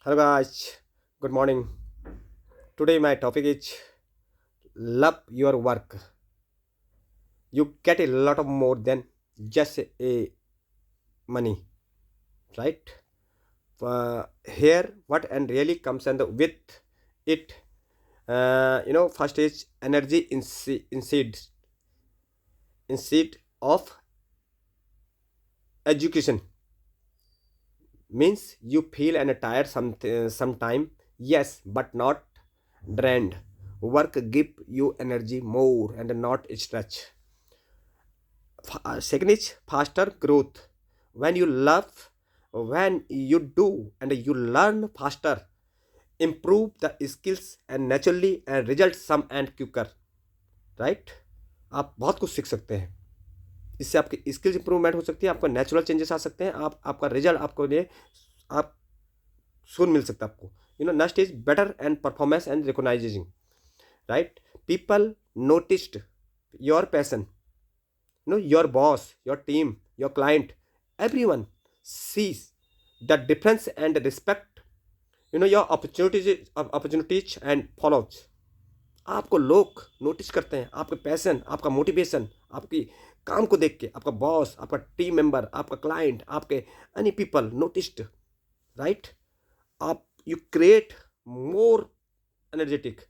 Hello guys, good morning. Today my topic is love your work. You get a lot of more than just a money, right? Here what and really comes and with it. First is energy instead of education means you feel and tired sometime. Yes, but not drained. Work give you energy more and not stretch. Second is faster growth. When you love, when you do and you learn faster, improve the skills and naturally and result some and quicker, right? आप बहुत कुछ सीख सकते हैं, इससे आपकी skills improvement हो सकती है, आपका नेचुरल चेंजेस आ सकते हैं, आपका रिजल्ट आपको लिए आप सुन मिल सकता है आपको. Next is better and performance and recognising, right? People noticed your passion. Your boss, your team, your client, everyone sees the difference and respect your opportunities and follows. आपको लोग नोटिस करते हैं, आपके पैशन, आपका मोटिवेशन, आपकी काम को देख के. आपका बॉस, आपका टीम मेंबर, आपका क्लाइंट, आपके एनी पीपल नोटिस्ड, राइट? आप you create more energetic,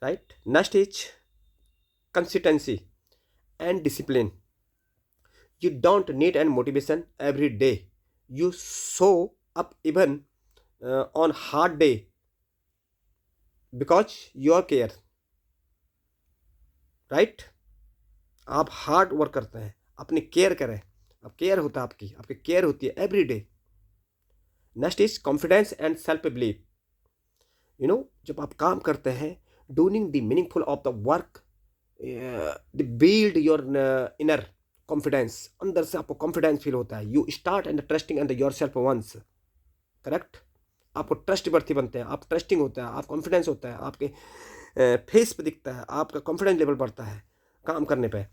right? Next is consistency and discipline. You don't need any motivation every day. You show up even on hard day because you care, right? आप hard work करते हैं, अपनी care करें. अब care होता है आपकी care होती है every day. Next is confidence and self believe. जब आप काम करते हैं, doing the meaningful of the work, build your inner confidence. अंदर से आपको कॉन्फिडेंस फील होता है. You start and trusting and yourself once, correct? आपको ट्रस्ट बर्थी बनते हैं, आप ट्रस्टिंग होता है, आप कॉन्फिडेंस होता है, आपके फेस पे दिखता है, आपका कॉन्फिडेंस लेवल बढ़ता है काम करने पे.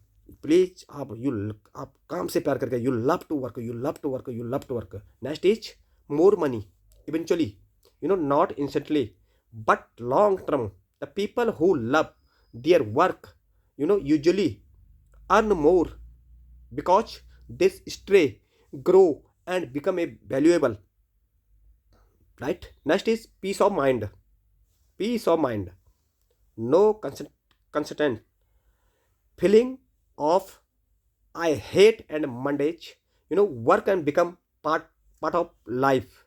प्लीज आप काम से प्यार करके you love to work, you love to work, you love to work. Next is more money eventually, not instantly but long term. The people who love their work usually earn more because they stay, grow and become a valuable, right? Next is peace of mind. Peace of mind, no constant feeling of I hate and Mondays. Work and become part of life,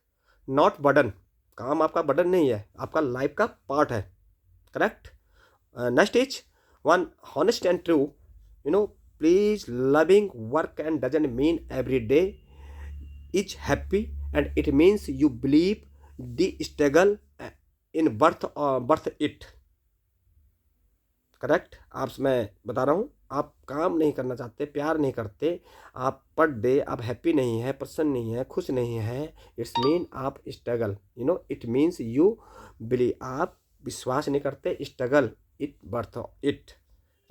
not burden. काम आपका burden नहीं है, आपका life का part है, correct? Next is one honest and true. Please, loving work and doesn't mean every day is happy, and it means you believe the struggle in birth it, correct? मैं बता रहा हूँ, आप काम नहीं करना चाहते, प्यार नहीं करते, आप पर डे आप हैप्पी नहीं है, प्रसन्न नहीं है, खुश नहीं है. इट्स मीन आप struggle. It means you believe, आप विश्वास नहीं करते, struggle it birth it,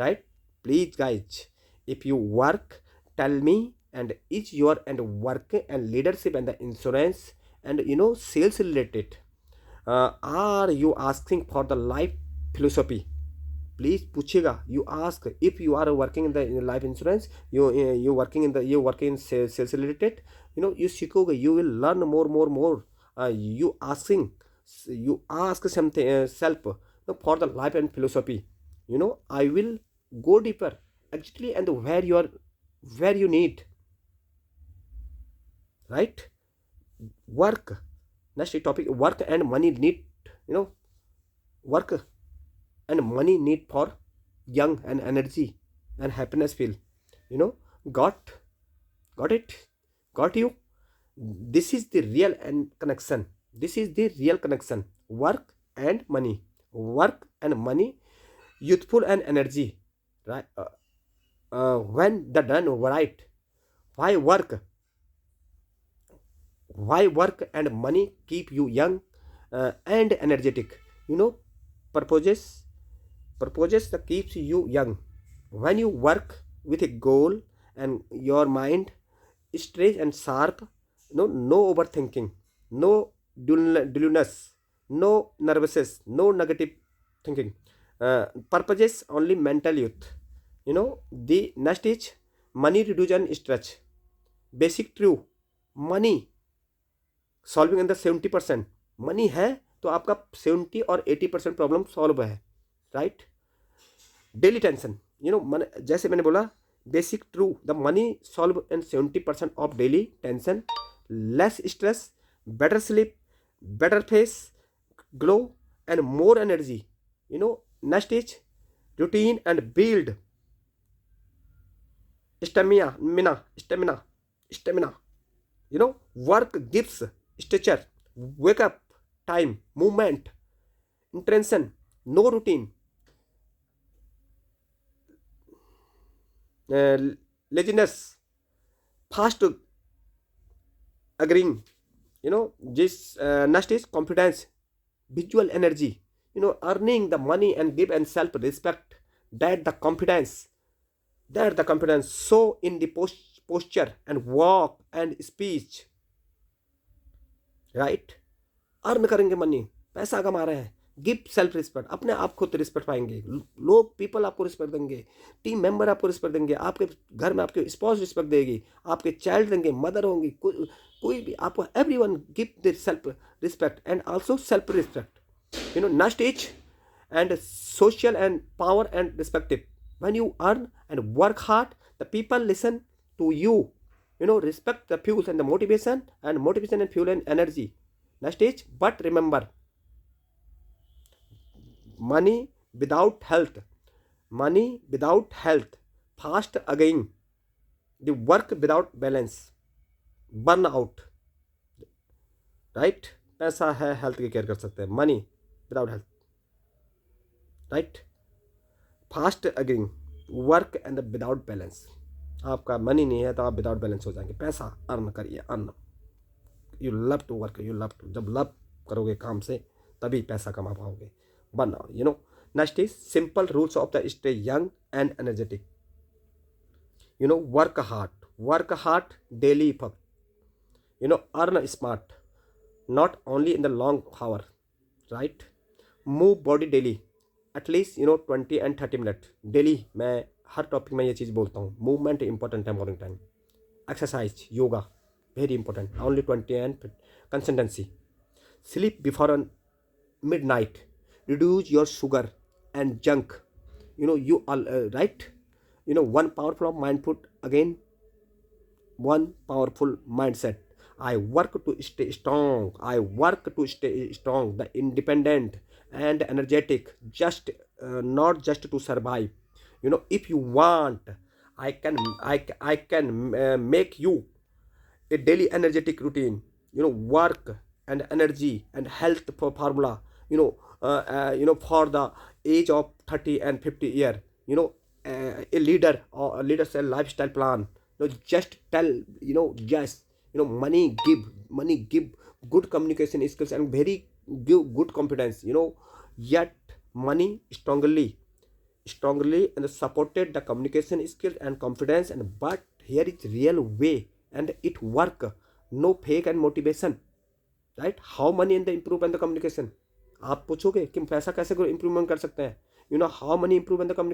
right? Please guys, if you work, tell me, and is your and work and leadership and the insurance and sales related, are you asking for the life philosophy? Please पूछेगा. You ask if you are working in the life insurance, you working in sales related, you सीखोगे, you will learn more. You ask something self for the life and philosophy. I will go deeper actually and where you need, right? Work. Next topic, work and money need, work and money need for young and energy and happiness feel. you know got it, got you. This is the real and connection, this is the real connection. Work and money, work and money, youthful and energy, right? When the done right. why work why work and money keep you young and energetic. Purposes that keeps you young. When you work with a goal and your mind straight and sharp, no overthinking, no delusionous, no nervousness, no negative thinking. Purposes only mental youth. The next is money reduction stretch. Basic true, money solving in the 70%. Money है तो आपका 70 और 80% problem solve है, right. Daily tension, जैसे मैंने बोला basic true, the money solve in 70% of daily tension. Less stress, better sleep, better face glow and more energy. Next is routine and build stamina. Work gives structure, wake up time, movement, intention. No routine, laziness, fast agreeing. This next is confidence, visual energy. Earning the money and give and self respect. That the confidence so in the posture and walk and speech, right. Earn करेंगे money, पैसा कमा रहे हैं, give self respect. अपने आप खुद respect पाएंगे, लोग पीपल आपको रिस्पेक्ट देंगे, टीम मेंबर आपको रिस्पेक्ट देंगे, आपके घर में आपके स्पाउस रिस्पेक्ट देगी, आपके चाइल्ड देंगे, मदर होंगी, कोई भी आपको. Everyone give the self respect and also self respect. Next is and social and power and respective. When you earn and work hard, the people listen to you. Respect the fuels and the motivation and fuel and energy. Next is, but remember, money without health, fast again. The work without balance, burn out, right. पैसा है, health की care कर सकते हैं. Money without health, right. Fast again, work and without balance. आपका money नहीं है तो आप विदाउट बैलेंस हो जाएंगे. पैसा अर्न करिए, earn. You love to work, जब लव करोगे काम से तभी पैसा कमा पाओगे. बना. Next is simple rules of the stay young and energetic. Work hard daily effort. Earn smart, not only in the long hour, right. Move body daily at least 20 and 30 minute daily. मैं हर टॉपिक में ये चीज़ बोलता हूँ. Movement important है, morning time. Exercise, yoga very important, only 20 and consistency. Sleep before midnight, reduce your sugar and junk. You all right. One powerful mindful, again one powerful mindset. I work to stay strong, the independent and energetic, just not just to survive. If you want, I can make you a daily energetic routine. Work and energy and health for formula. For the age of 30 and 50 year. A leader say lifestyle plan. Just tell. Money give good communication skills and very good confidence. Yet money strongly and supported the communication skills and confidence, and but here is real way and it work. No fake and motivation, right. How money and the improve and the communication. आप पूछोगे कि पैसा कैसे improvement कर सकते हैं. How many improve in the communication.